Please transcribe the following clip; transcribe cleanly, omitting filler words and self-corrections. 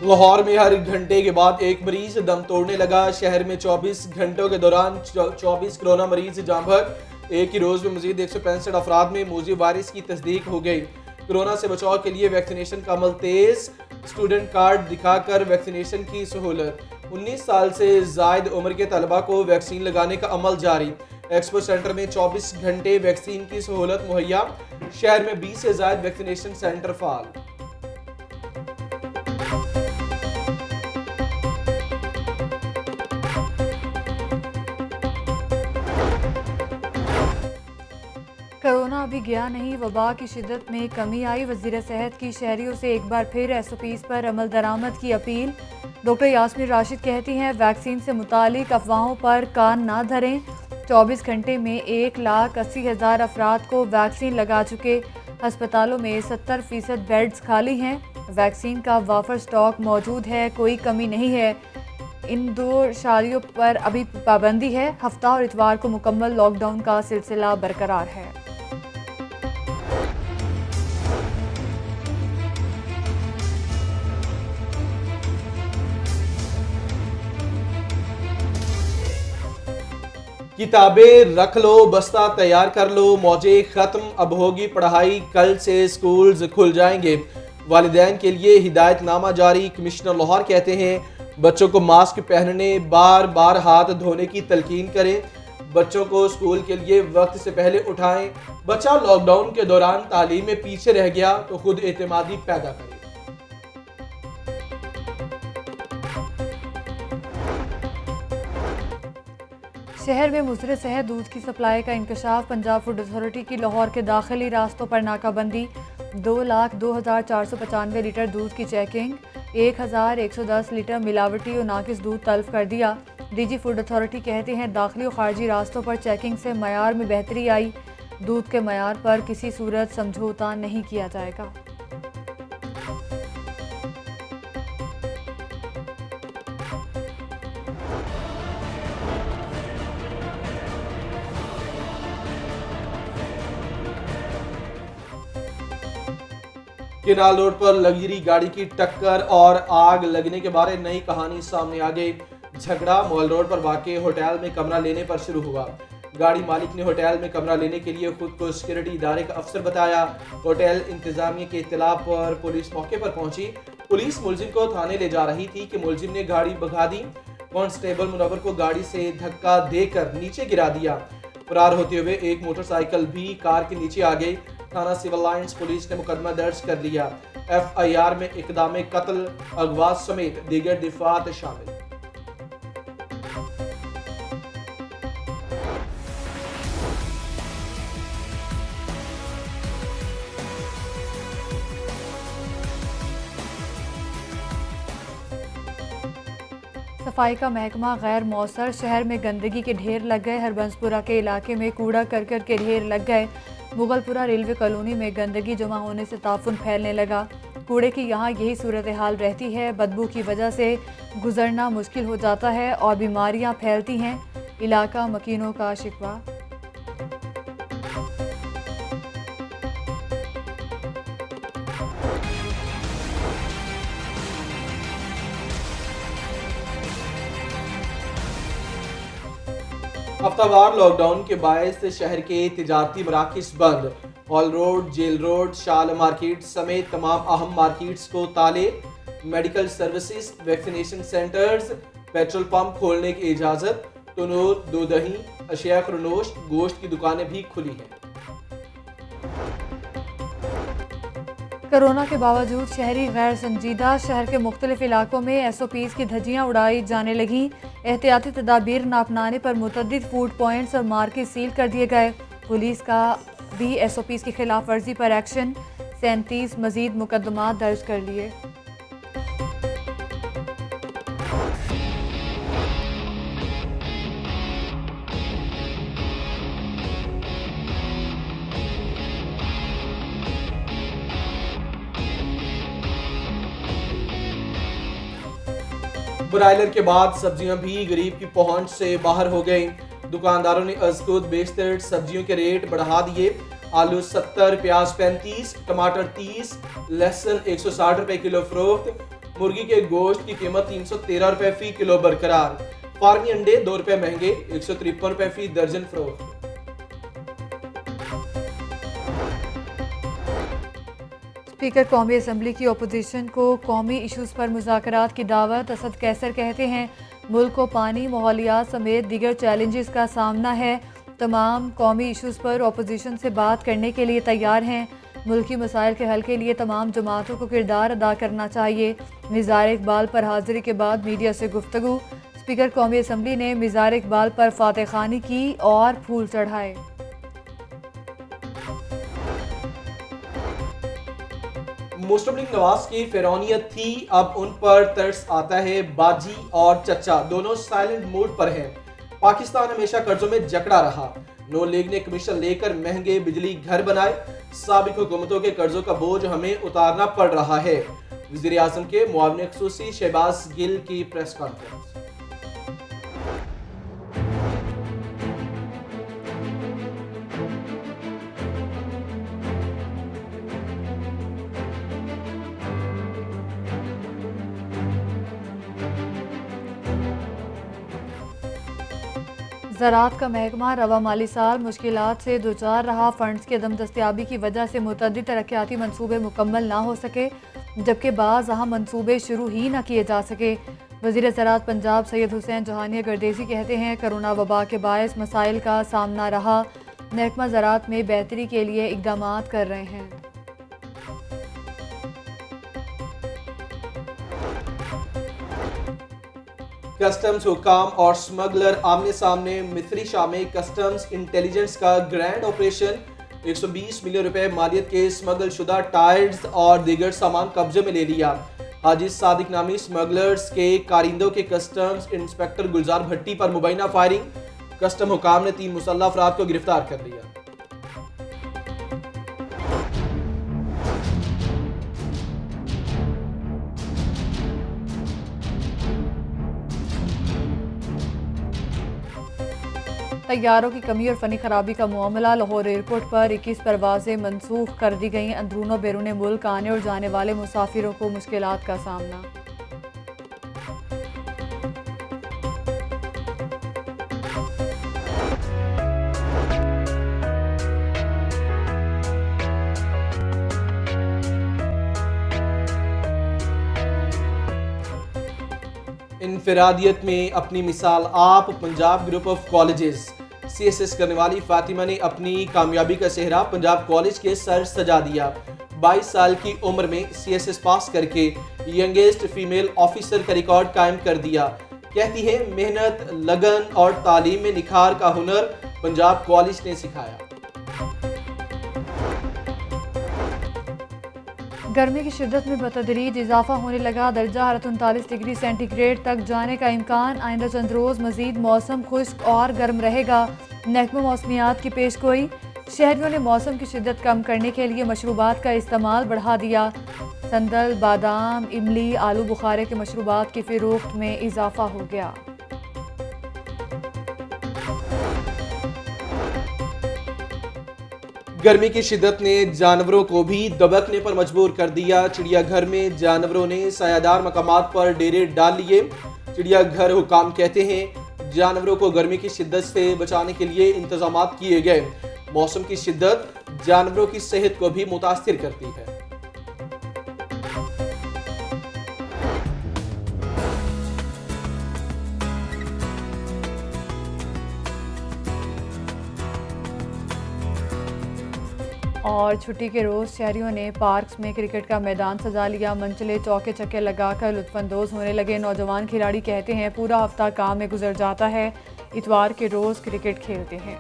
लाहौर में हर घंटे के बाद एक मरीज दम तोड़ने लगा। शहर में 24 घंटों के दौरान 24 कोरोना मरीज जाम भर। एक ही रोज में मजीद 165 अफराद में मूजिब वायरस की तस्दीक हो गई। कोरोना से बचाव के लिए वैक्सीनेशन का अमल तेज। स्टूडेंट कार्ड दिखाकर वैक्सीनेशन की सहूलत। 19 साल से जायद उम्र के तलबा को वैक्सीन लगाने का अमल जारी। एक्सपो सेंटर में 24 घंटे वैक्सीन की सहूलत मुहैया। शहर में 20 से ज्यादा वैक्सीनेशन सेंटर फाल। कोरोना अभी गया नहीं, वबा की शिद्दत में कमी आई। वज़ीर सेहत की शहरियों से एक बार फिर SOPs पर अमल दरामद की अपील। डॉक्टर यास्मीन राशिद कहती हैं वैक्सीन से मुतालिक अफवाहों पर कान ना धरें। 24 घंटे में 1,80,000 अफराद को वैक्सीन लगा चुके। अस्पतालों में 70% बेड्स खाली हैं। वैक्सीन का वाफर स्टॉक मौजूद है, कोई कमी नहीं है। इन 2 शादियों पर अभी पाबंदी है। हफ्ता और इतवार को मुकम्मल लॉकडाउन का सिलसिला बरकरार है। किताबें रख लो, बस्ता तैयार कर लो, मौजे खत्म, अब होगी पढ़ाई। कल से स्कूल्स खुल जाएंगे। वालिदैन के लिए हिदायतनामा जारी। कमिश्नर लाहौर कहते हैं बच्चों को मास्क पहनने, बार बार हाथ धोने की तलकीन करें। बच्चों को स्कूल के लिए वक्त से पहले उठाएं। बच्चा लॉकडाउन के दौरान तालीम में पीछे रह गया तो खुद एतमादी पैदा करें। शहर में मुज़र सेहत दूध की सप्लाई का इंकशाफ। पंजाब फूड अथॉरिटी की लाहौर के दाखिली रास्तों पर नाकाबंदी। 2,02,495 लीटर दूध की चेकिंग। 1,110 लीटर मिलावटी और नाकिस दूध तल्फ कर दिया। DG फूड अथॉरिटी कहते हैं दाखिली और खारजी रास्तों पर चेकिंग से मयार में बेहतरी आई। दूध के मयार पर किसी सूरत समझौता नहीं किया जाएगा। केनाल रोड पर लग्जरी गाड़ी की टक्कर और आग लगने के बारे नई कहानी सामने आ गई। झगड़ा मॉल रोड पर वाक़े होटल में कमरा लेने पर शुरू हुआ। गाड़ी मालिक ने होटल में कमरा लेने के लिए खुद को सिक्योरिटी इदारे का अफसर बताया। होटल इंतजामिया के इत्तला पर पुलिस मौके पर पहुंची। पुलिस मुलजिम को थाने ले जा रही थी कि मुलजिम ने गाड़ी भगा दी। कांस्टेबल मुनव्वर को गाड़ी से धक्का देकर नीचे गिरा दिया। फरार होते हुए एक मोटरसाइकिल भी कार के नीचे आ गई। थाना सिविल लाइंस पुलिस ने मुकदमा दर्ज कर लिया। FIR में इक़दाम कत्ल, अगवा समेत दीगर दिफात शामिल। सफाई का महकमा गैर मौसर। शहर में गंदगी के ढेर लग गए। हरबंसपुरा के इलाके में कूड़ा करकट के ढेर लग गए। मुगलपुरा रेलवे कॉलोनी में गंदगी जमा होने से ताफुन फैलने लगा। कूड़े की यहाँ यही सूरत हाल रहती है। बदबू की वजह से गुजरना मुश्किल हो जाता है और बीमारियाँ फैलती हैं। इलाका मकीनों का शिकवा। हफ्तावार लॉकडाउन के बायस शहर के तिजारती मराकिज बंद। हॉल रोड, जेल रोड, शाल मार्केट समेत तमाम अहम मार्केट्स को ताले। Medical services, vaccination centres, petrol pump खोलने की इजाज़त। तनूर, दूध दही, अशिया खरनोश, गोश्त की दुकानें भी खुली हैं। कोरोना के बावजूद शहरी गैर संजीदा। शहर के मुख्तलिफ इलाकों में SOPs की धज्जियाँ उड़ाई जाने लगीं। एहतियाती तदाबीर न अपनाने पर मुतअद्दिद फूड पॉइंट्स और मार्केट सील कर दिए गए। पुलिस का भी SOPs की खिलाफ वर्जी पर एक्शन। 37 मजीद मुकदमा दर्ज कर लिए। ब्रायलर के बाद सब्जियां भी गरीब की पहुंच से बाहर हो गई। दुकानदारों ने अज़खुद बेशतर सब्जियों के रेट बढ़ा दिए। आलू 70, प्याज 35, टमाटर 30, लहसुन 160 रुपए किलो फरोख्त। मुर्गी के गोश्त की कीमत 313 रुपए फी किलो बरकरार। फार्मी अंडे 2 रुपए महंगे, 153 रुपए फी दर्जन फरोख्त। स्पीकर कौमी असम्बली की अपोजिशन को कौमी इशूज़ पर मुज़ाकरात की दावत। असद कैसर कहते हैं मुल्क को पानी, माहौलियात समेत दीगर चैलेंजेस का सामना है। तमाम कौमी इशूज़ पर अपोजिशन से बात करने के लिए तैयार हैं। मुल्की मसाइल के हल के लिए तमाम जमातों को किरदार अदा करना चाहिए। मिज़ार इकबाल पर हाजिरी के बाद मीडिया से गुफ्तगू। स्पीकर कौमी असम्बली ने मिज़ार इकबाल पर फातह खानी की और फूल चढ़ाए। मुस्तफा नवाज की फिरौनियत थी, अब उन पर तरस आता है। बाजी और चचा दोनों साइलेंट मोड पर हैं। पाकिस्तान हमेशा कर्जों में जकड़ा रहा। नून लीग ने कमीशन लेकर महंगे बिजली घर बनाए। साबिक हुकूमतों के कर्जों का बोझ हमें उतारना पड़ रहा है। वज़ीर आज़म के मुआविन ख़ुसूसी शहबाज गिल की प्रेस कॉन्फ्रेंस। ज़राअत का महकमा रवा माली साल मुश्किलात से दोचार रहा। फंड्स की अदम दस्तियाबी की वजह से मुतअद्दिद तरक्याती मनसूबे मुकम्मल ना हो सके, जबकि बाज़ अहम मनसूबे शुरू ही ना किए जा सके। वज़ीर ज़राअत पंजाब सैयद हुसैन जहानिया गर्देसी कहते हैं कोरोना वबा के बायस मसाइल का सामना रहा। महकमा ज़राअत में बेहतरी के लिए इक़दामात कर रहे हैं। कस्टम्स हुकाम और स्मगलर आमने सामने। मिस्री शाह में कस्टम्स इंटेलिजेंस का ग्रैंड ऑपरेशन। 120 मिलियन रुपए मालियत के स्मगल शुदा टायर्स और दीगर सामान कब्जे में ले लिया। हाजी सादिक नामी स्मगलर्स के कारिंदों के कस्टम्स इंस्पेक्टर गुलजार भट्टी पर मुबैना फायरिंग। कस्टम हुकाम ने 3 मुसल्लह अफराद को गिरफ्तार कर लिया। तैयारों की कमी और फनी खराबी का मामला। लाहौर एयरपोर्ट पर 21 परवाजें मनसूख कर दी गईं। अंदरूनो बैरून मुल्क आने और जाने वाले मुसाफिरों को मुश्किलात का सामना। इनफरादियत में अपनी मिसाल आप। Punjab group of colleges CSS करने वाली फातिमा ने अपनी कामयाबी का सेहरा पंजाब कॉलेज के सर सजा दिया। 22 साल की उम्र में CSS पास करके यंगेस्ट फीमेल ऑफिसर का रिकॉर्ड कायम कर दिया। कहती है मेहनत, लगन और तालीम में निखार का हुनर पंजाब कॉलेज ने सिखाया। गर्मी की शिद्दत में बतदरीज इजाफा होने लगा। दर्जा हरारत 39 डिग्री सेंटीग्रेड तक जाने का इम्कान। आइंदा चंद रोज़ मजीद मौसम खुश्क और गर्म रहेगा। महकमा मौसमियात की पेशगोई। शहरियों ने मौसम की शिद्दत कम करने के लिए मशरूबात का इस्तेमाल बढ़ा दिया। संदल, बादाम, इमली, आलू बुखारे के मशरूबात की फ़रोख्त में इजाफा हो गया। गर्मी की शिद्दत ने जानवरों को भी दबकने पर मजबूर कर दिया। चिड़ियाघर में जानवरों ने सायादार मकामात पर डेरे डाल लिए। चिड़ियाघर हुकाम कहते हैं जानवरों को गर्मी की शिद्दत से बचाने के लिए इंतजामात किए गए। मौसम की शिद्दत जानवरों की सेहत को भी मुतासिर करती है। और छुट्टी के रोज़ शहरियों ने पार्क्स में क्रिकेट का मैदान सजा लिया। मंचले चौके चक्के लगाकर लुत्फानंदोज होने लगे। नौजवान खिलाड़ी कहते हैं पूरा हफ्ता काम में गुजर जाता है, इतवार के रोज़ क्रिकेट खेलते हैं।